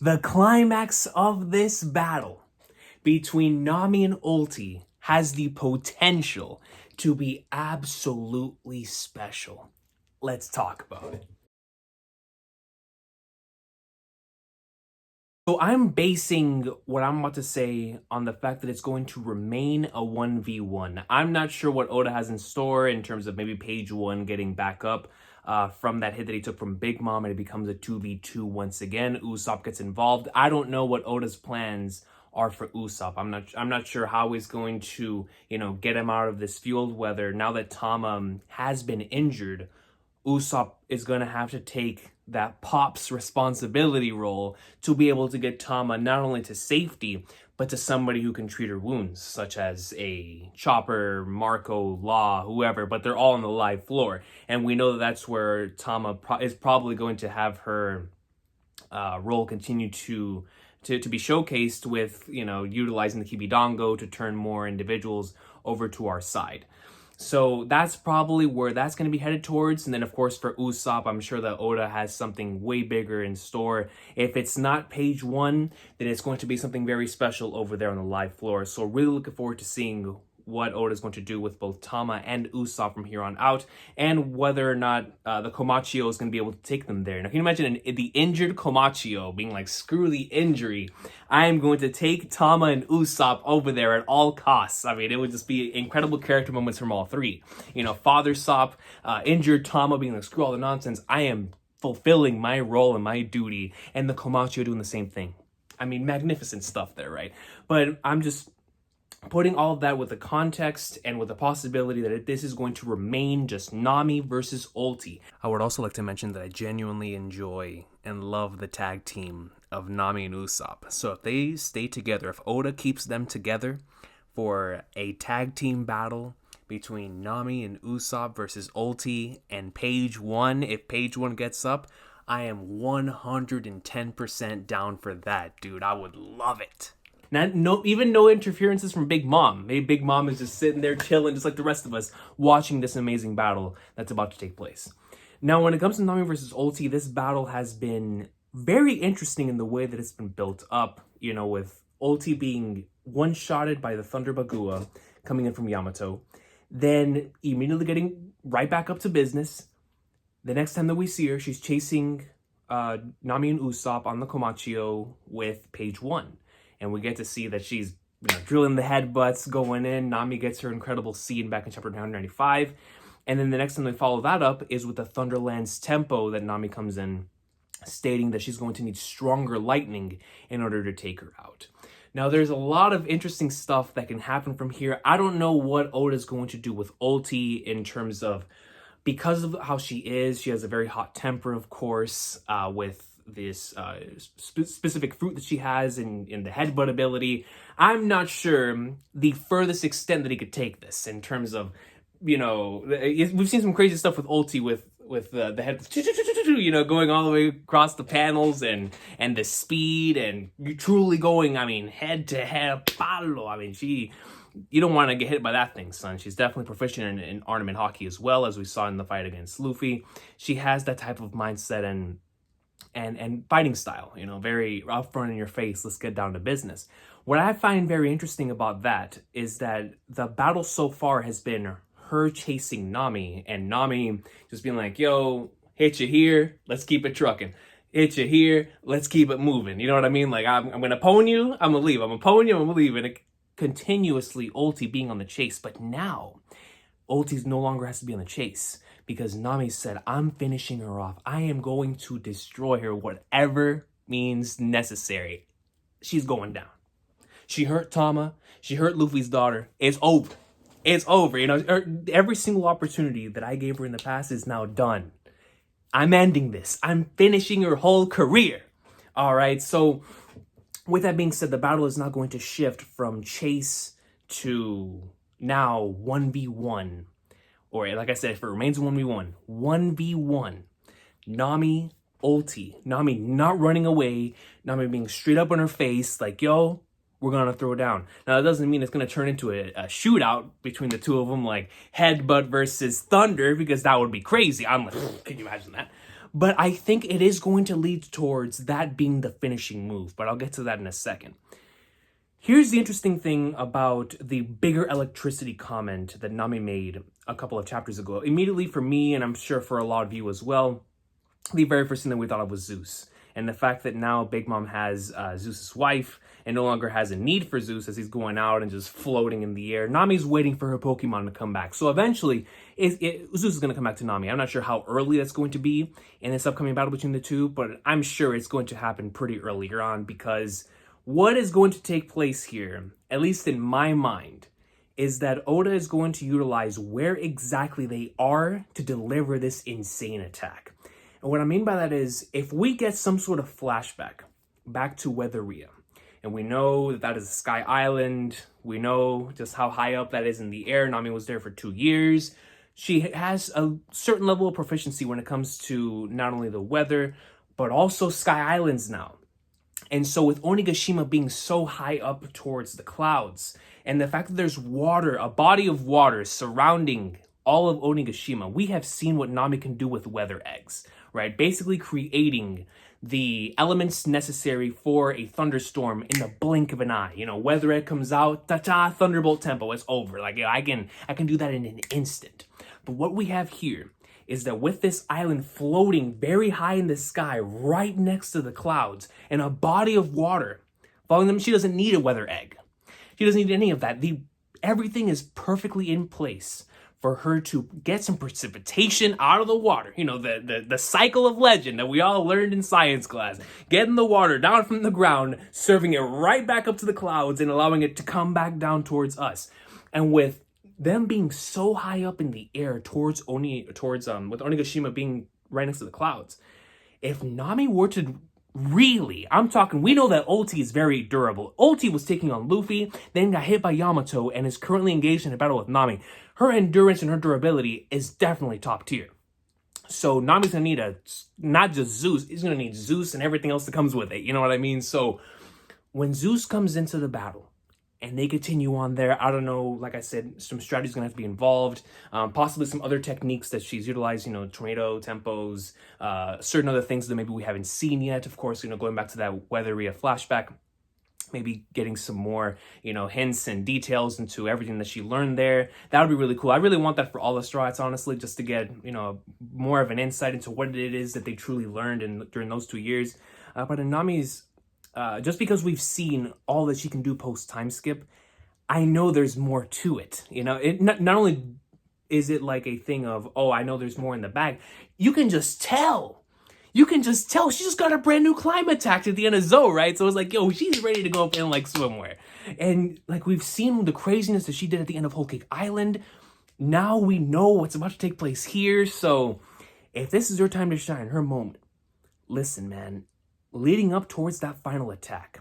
The climax of this battle between Nami and Ulti has the potential to be absolutely special. Let's talk about it. So I'm basing what I'm about to say on the fact that it's going to remain a 1v1. I'm not sure what Oda has in store in terms of maybe page 1 getting back up from that hit that he took from Big Mom, and it becomes a 2v2 once again. Usopp gets involved. I don't know what Oda's plans are for Usopp. I'm not sure how he's going to, get him out of this field, whether now that Tama has been injured, Usopp is going to have to take that Pop's responsibility role to be able to get Tama not only to safety, but to somebody who can treat her wounds, such as a Chopper, Marco, Law, whoever, but they're all on the live floor. And we know that that's where Tama is probably going to have her role continue to be showcased with, utilizing the Kibidongo to turn more individuals over to our side. So that's probably where that's going to be headed towards. And then, of course, for Usopp, I'm sure that Oda has something way bigger in store. If it's not page 1, then it's going to be something very special over there on the live floor. So really looking forward to seeing what Oda is going to do with both Tama and Usopp from here on out, and whether or not the Komachio is going to be able to take them there. Now, can you imagine the injured Komachio being like, screw the injury, I am going to take Tama and Usopp over there at all costs. I mean, it would just be incredible character moments from all three. Father Sop, injured Tama being like, screw all the nonsense, I am fulfilling my role and my duty, and the Komachio doing the same thing. I mean, magnificent stuff there, right? But I'm just putting all of that with the context and with the possibility that this is going to remain just Nami versus Ulti. I would also like to mention that I genuinely enjoy and love the tag team of Nami and Usopp. So if they stay together, if Oda keeps them together for a tag team battle between Nami and Usopp versus Ulti and page 1, if page 1 gets up, I am 110% down for that, dude. I would love it. Even no interferences from Big Mom. Maybe Big Mom is just sitting there chilling, just like the rest of us, watching this amazing battle that's about to take place. Now, when it comes to Nami versus Ulti, this battle has been very interesting in the way that it's been built up, with Ulti being one-shotted by the Thunder Bagua coming in from Yamato, then immediately getting right back up to business. The next time that we see her, she's chasing Nami and Usopp on the Komachio with page 1. And we get to see that she's drilling the headbutts, going in. Nami gets her incredible scene back in chapter 995. And then the next time they follow that up is with the Thunderland's tempo that Nami comes in, stating that she's going to need stronger lightning in order to take her out. Now, there's a lot of interesting stuff that can happen from here. I don't know what Oda's going to do with Ulti in terms of, because of how she is, she has a very hot temper, of course, with this specific fruit that she has in the headbutt ability. I'm not sure the furthest extent that he could take this in terms of, we've seen some crazy stuff with Ulti with the head, going all the way across the panels and the speed and truly going, head to head, palo. You don't want to get hit by that thing, son. She's definitely proficient in ornament hockey as well, as we saw in the fight against Luffy. She has that type of mindset and fighting style, very upfront in your face. Let's get down to business. What I find very interesting about that is that the battle so far has been her chasing Nami, and Nami just being like, yo, hit you here, let's keep it trucking. Hit you here, let's keep it moving. You know what I mean? Like, I'm going to pwn you, I'm going to leave. I'm going to pwn you, I'm going to leave. And continuously Ulti being on the chase. But now, Ulti no longer has to be on the chase, because Nami said, I'm finishing her off. I am going to destroy her, whatever means necessary. She's going down. She hurt Tama. She hurt Luffy's daughter. It's over. It's over. Every single opportunity that I gave her in the past is now done. I'm ending this. I'm finishing her whole career. All right. So with that being said, the battle is not going to shift from chase to now 1v1. Or, like I said, if it remains 1v1, Nami, Ulti, Nami not running away, Nami being straight up in her face, like, yo, we're going to throw down. Now, that doesn't mean it's going to turn into a shootout between the two of them, like Headbutt versus Thunder, because that would be crazy. I'm like, can you imagine that? But I think it is going to lead towards that being the finishing move, but I'll get to that in a second. Here's the interesting thing about the bigger electricity comment that Nami made a couple of chapters ago. Immediately for me, and I'm sure for a lot of you as well, the very first thing that we thought of was Zeus. And the fact that now Big Mom has Zeus's wife and no longer has a need for Zeus as he's going out and just floating in the air. Nami's waiting for her Pokemon to come back. So eventually, Zeus is going to come back to Nami. I'm not sure how early that's going to be in this upcoming battle between the two, but I'm sure it's going to happen pretty earlier on, because what is going to take place here, at least in my mind, is that Oda is going to utilize where exactly they are to deliver this insane attack. And what I mean by that is, if we get some sort of flashback back to Weatheria, and we know that that is a sky island, we know just how high up that is in the air. Nami was there for 2 years. She has a certain level of proficiency when it comes to not only the weather, but also sky islands now. And so with Onigashima being so high up towards the clouds, and the fact that there's water, a body of water surrounding all of Onigashima, we have seen what Nami can do with weather eggs, right? Basically creating the elements necessary for a thunderstorm in the blink of an eye. You know, weather egg comes out, ta-ta, thunderbolt tempo, it's over. Like, I can do that in an instant. But what we have here is that with this island floating very high in the sky, right next to the clouds, and a body of water following them, she doesn't need a weather egg. She doesn't need any of that. Everything is perfectly in place for her to get some precipitation out of the water. You know, the cycle of legend that we all learned in science class. Getting the water down from the ground, serving it right back up to the clouds, and allowing it to come back down towards us. And with them being so high up in the air with Onigashima being right next to the clouds, if Nami were to really, I'm talking, we know that Ulti is very durable. Ulti was taking on Luffy, then got hit by Yamato, and is currently engaged in a battle with Nami. Her endurance and her durability is definitely top tier. So Nami's gonna need not just Zeus, he's gonna need Zeus and everything else that comes with it. You know what I mean? So when Zeus comes into the battle, and they continue on there, I don't know, like I said, some strategy's gonna have to be involved, possibly some other techniques that she's utilized, you know, tornado, tempos, certain other things that maybe we haven't seen yet. Of course, you know, going back to that Weatheria flashback, maybe getting some more, you know, hints and details into everything that she learned there. That would be really cool. I really want that for all the Straw Hats, honestly, just to get, you know, more of an insight into what it is that they truly learned during those 2 years. But in Nami's, just because we've seen all that she can do post time skip, I know there's more to it. You know, not only is it like a thing of, oh, I know there's more in the bag. You can just tell. You can just tell she just got a brand new climatic at the end of Zoe, right? So it's like, yo, she's ready to go up and like swimwear. And like we've seen the craziness that she did at the end of Whole Cake Island. Now we know what's about to take place here. So if this is her time to shine, her moment, listen, man, leading up towards that final attack,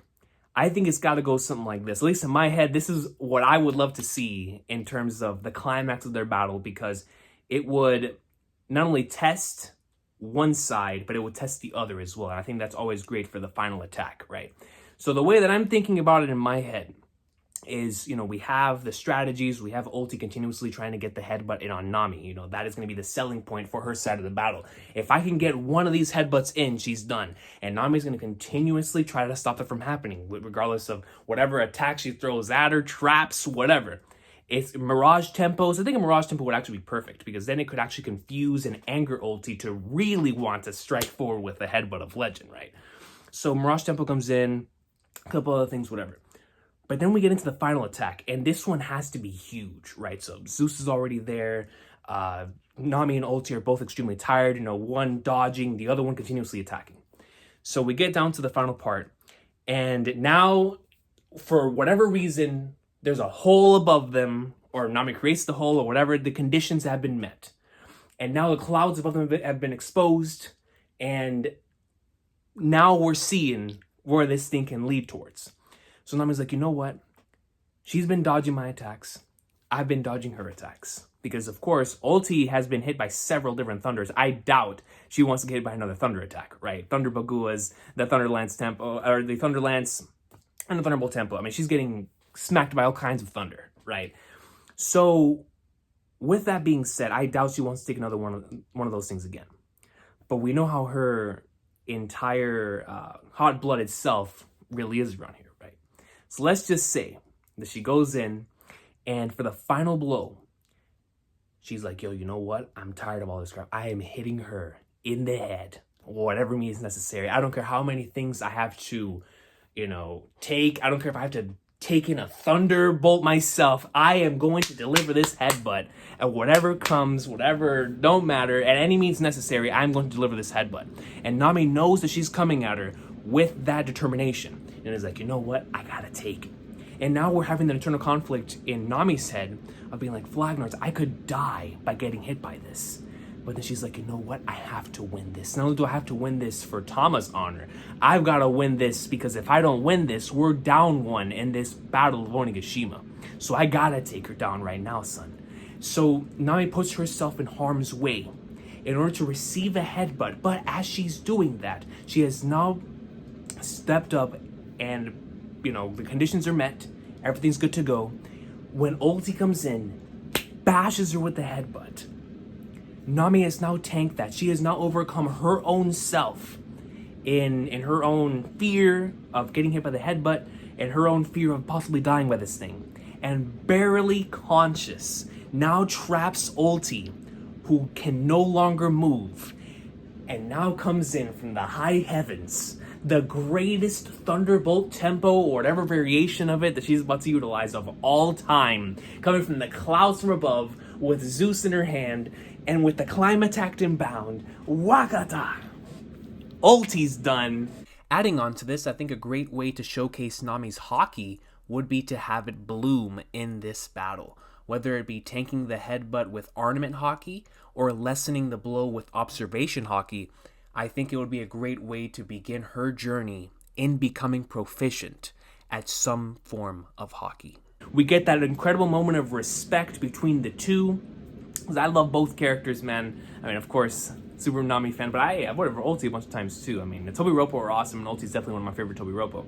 I think it's got to go something like this. At least in my head, this is what I would love to see in terms of the climax of their battle, because it would not only test one side, but it would test the other as well. And I think that's always great for the final attack, right? So the way that I'm thinking about it in my head is, you know, we have the strategies, we have Ulti continuously trying to get the headbutt in on Nami. You know, that is going to be the selling point for her side of the battle. If I can get one of these headbutts in, she's done. And Nami's going to continuously try to stop that from happening, regardless of whatever attack she throws at her, traps, whatever. It's Mirage Tempos. I think a Mirage Tempo would actually be perfect, because then it could actually confuse and anger Ulti to really want to strike forward with the headbutt of legend, right? So Mirage Tempo comes in, a couple other things, whatever. But then we get into the final attack, and this one has to be huge, right? So Zeus is already there. Nami and Ulti are both extremely tired, you know, one dodging, the other one continuously attacking. So we get down to the final part, and now, for whatever reason, there's a hole above them, or Nami creates the hole, or whatever, the conditions have been met. And now the clouds above them have been exposed, and now we're seeing where this thing can lead towards. So Nami's like, you know what? She's been dodging my attacks. I've been dodging her attacks. Because, of course, Ulti has been hit by several different thunders. I doubt she wants to get hit by another thunder attack, right? Thunder Baguas, the Thunderlance Tempo, or the Thunderlance and the Thunderbolt Tempo. I mean, she's getting smacked by all kinds of thunder, right? So with that being said, I doubt she wants to take another one of those things again. But we know how her entire hot-blooded self really is around here, right? So let's just say that she goes in, and for the final blow, she's like, yo, you know what? I'm tired of all this crap. I am hitting her in the head, whatever means necessary. I don't care how many things I have to, take. I don't care if I have to take in a thunderbolt myself. I am going to deliver this headbutt. And whatever comes, whatever, don't matter, at any means necessary, I'm going to deliver this headbutt. And Nami knows that she's coming at her with that determination. And is like, you know what? I gotta take it. And now we're having that internal conflict in Nami's head of being like, Flagnards, I could die by getting hit by this. But then she's like, you know what? I have to win this. Not only do I have to win this for Tama's honor, I've got to win this because if I don't win this, we're down one in this battle of Onigashima. So I gotta take her down right now, son. So Nami puts herself in harm's way in order to receive a headbutt. But as she's doing that, she has now stepped up and, the conditions are met. Everything's good to go. When Ulti comes in, bashes her with the headbutt. Nami has now tanked that. She has now overcome her own self in her own fear of getting hit by the headbutt and her own fear of possibly dying by this thing. And barely conscious, now traps Ulti, who can no longer move, and now comes in from the high heavens, the greatest thunderbolt tempo or whatever variation of it that she's about to utilize of all time, coming from the clouds from above with Zeus in her hand and with the climatic inbound. Wakata! Ulti's done. Adding on to this, I think a great way to showcase Nami's hockey would be to have it bloom in this battle. Whether it be tanking the headbutt with ornament hockey or lessening the blow with observation hockey, I think it would be a great way to begin her journey in becoming proficient at some form of hockey. We get that incredible moment of respect between the two, because I love both characters, man. I mean, of course, super Nami fan, but I voted for Ulti a bunch of times too. I mean, the Tobi Roppo are awesome, and Ulti's definitely one of my favorite Tobi Roppo.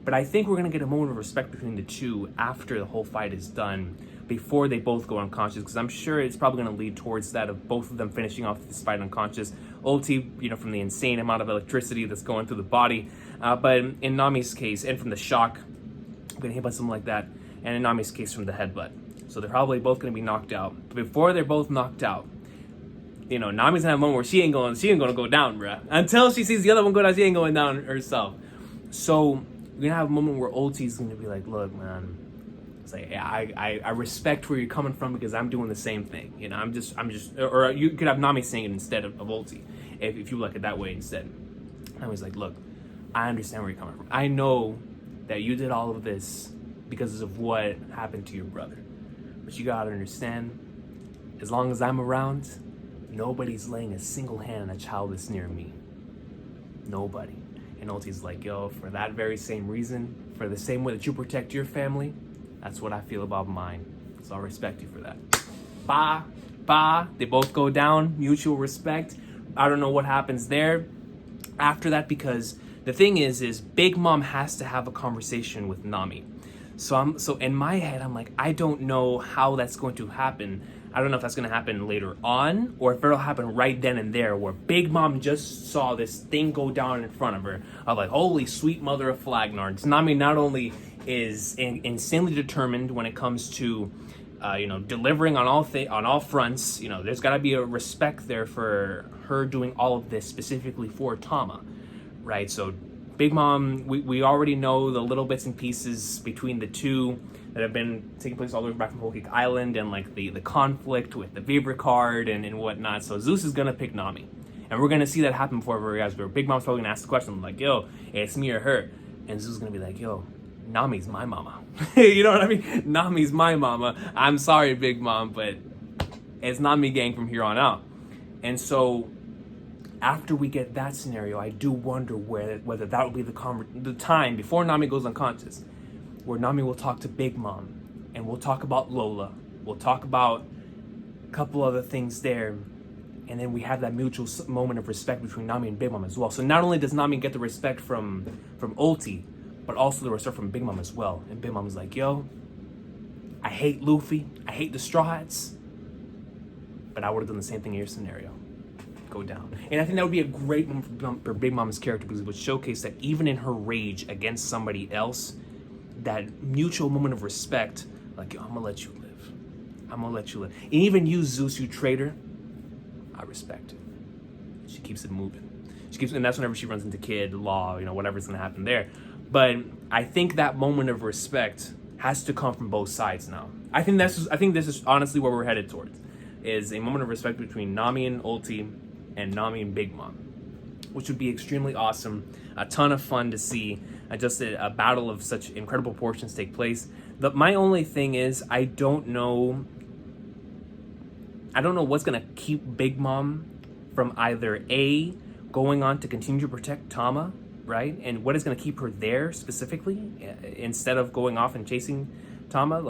But I think we're going to get a moment of respect between the two after the whole fight is done, before they both go unconscious, because I'm sure it's probably going to lead towards that of both of them finishing off this fight unconscious. Ulti, from the insane amount of electricity that's going through the body, but in Nami's case, and from the shock, getting hit by something like that, and in Nami's case, from the headbutt. So they're probably both going to be knocked out. But before they're both knocked out, Nami's going to have a moment where she ain't going to go down, bruh. Until she sees the other one go down, she ain't going down herself. So we're going to have a moment where Ulti's going to be like, look, man, it's like, yeah, I respect where you're coming from because I'm doing the same thing. I'm just, or you could have Nami saying it instead of Ulti, if you look at it that way instead. Nami's like, look, I understand where you're coming from. I know that you did all of this because of what happened to your brother. But you gotta understand, as long as I'm around, nobody's laying a single hand on a child that's near me. Nobody. And Ulti's like, yo, for that very same reason, for the same way that you protect your family, that's what I feel about mine. So I respect you for that. They both go down, mutual respect. I don't know what happens there after that, because the thing is Big Mom has to have a conversation with Nami. So in my head, I'm like, I don't know how that's going to happen. I don't know if that's going to happen later on or if it'll happen right then and there, where Big Mom just saw this thing go down in front of her. I'm like, holy sweet mother of Flagnards. Nami not only is insanely determined when it comes to, delivering on all fronts. There's got to be a respect there for her doing all of this specifically for Tama, right? So Big Mom, we already know the little bits and pieces between the two that have been taking place all the way back from Whole Cake Island, and like the conflict with the Vibra card and whatnot. So Zeus is gonna pick Nami, and we're gonna see that happen before everybody else. Where Big Mom's probably gonna ask the question like, "Yo, it's me or her," and Zeus is gonna be like, "Yo, Nami's my mama." You know what I mean? Nami's my mama. I'm sorry, Big Mom, but it's Nami gang from here on out. And so after we get that scenario, I do wonder whether that will be the time before Nami goes unconscious, where Nami will talk to Big Mom, and we'll talk about Lola. We'll talk about a couple other things there, and then we have that mutual moment of respect between Nami and Big Mom as well. So not only does Nami get the respect from Ulti, but also the respect from Big Mom as well. And Big Mom is like, yo, I hate Luffy, I hate the Straw Hats, but I would have done the same thing in your scenario. go down. And I think that would be a great moment for Big Mom's character, because it would showcase that even in her rage against somebody else, that mutual moment of respect, like, yo, I'm gonna let you live. I'm gonna let you live. And even you, Zeus, you traitor, I respect it. She keeps it moving. And that's whenever she runs into Kid, Law, whatever's gonna happen there. But I think that moment of respect has to come from both sides now. I think this is honestly where we're headed towards, is a moment of respect between Nami and Ulti and Nami and Big Mom, which would be extremely awesome, a ton of fun to see, just a battle of such incredible proportions take place. My only thing is, I don't know what's gonna keep Big Mom from either A, going on to continue to protect Tama, right? And what is going to keep her there specifically, instead of going off and chasing Tama,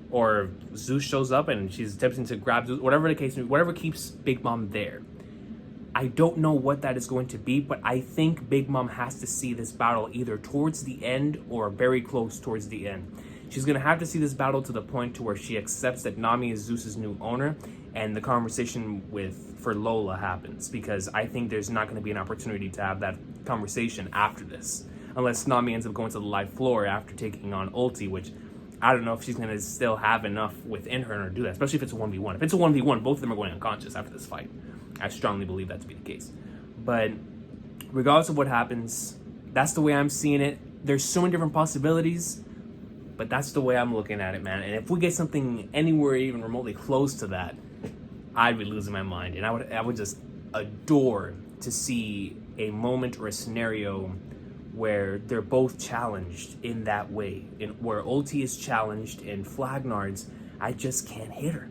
or Zeus shows up and she's attempting to grab Zeus, whatever the case may be, whatever keeps Big Mom there. I don't know what that is going to be, but I think Big Mom has to see this battle either towards the end or very close towards the end. She's going to have to see this battle to the point to where she accepts that Nami is Zeus's new owner, and the conversation for Lola happens, because I think there's not going to be an opportunity to have that conversation after this, unless Nami ends up going to the live floor after taking on Ulti, which I don't know if she's going to still have enough within her to do that, especially if it's a 1v1. If it's a 1v1, both of them are going unconscious after this fight. I strongly believe that to be the case. But regardless of what happens, that's the way I'm seeing it. There's so many different possibilities, but that's the way I'm looking at it, man. And if we get something anywhere even remotely close to that, I'd be losing my mind. And I would just adore to see a moment or a scenario where they're both challenged in that way. Where Ulti is challenged in Flagnard's, I just can't hit her.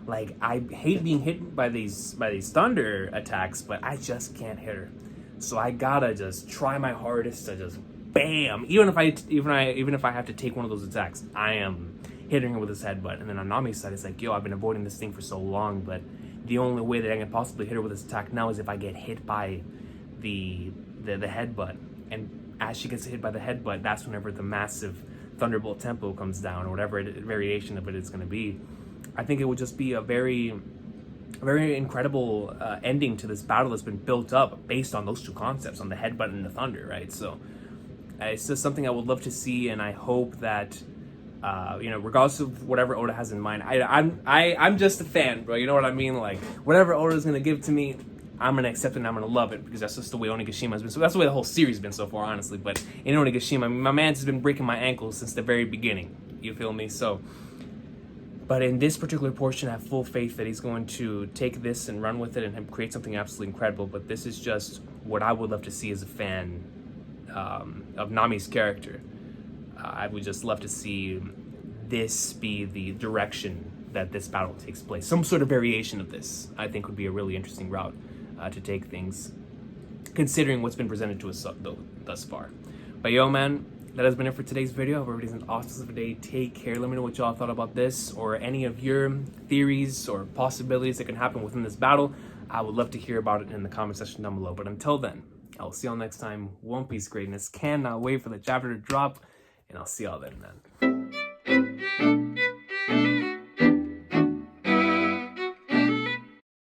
Like, I hate being hit by these thunder attacks, but I just can't hit her. So I gotta just try my hardest to just bam. Even if I have to take one of those attacks, I am hitting her with this headbutt. And then on Nami's side, it's like, yo, I've been avoiding this thing for so long, but the only way that I can possibly hit her with this attack now is if I get hit by the headbutt. And as she gets hit by the headbutt, that's whenever the massive Thunderbolt tempo comes down, or whatever variation of it is going to be. I think it would just be a very, very incredible ending to this battle that's been built up based on those two concepts, on the headbutt and the thunder, right? So it's just something I would love to see, and I hope that regardless of whatever Oda has in mind, I'm just a fan, bro. You know what I mean? Like, whatever Oda's gonna give to me, I'm gonna accept it and I'm gonna love it, because that's just the way Onigashima has been. So that's the way the whole series has been so far, honestly. But in Onigashima, I mean, my man's has been breaking my ankles since the very beginning. You feel me? So, but in this particular portion, I have full faith that he's going to take this and run with it and create something absolutely incredible. But this is just what I would love to see as a fan of Nami's character. I would just love to see this be the direction that this battle takes place. Some sort of variation of this, I think, would be a really interesting route to take things, considering what's been presented to us thus far. But yo, man, that has been it for today's video. I hope everybody's an awesome day. Take care. Let me know what y'all thought about this, or any of your theories or possibilities that can happen within this battle. I would love to hear about it in the comment section down below. But until then, I'll see y'all next time. One Piece greatness. Cannot wait for the chapter to drop. And I'll see y'all then, man.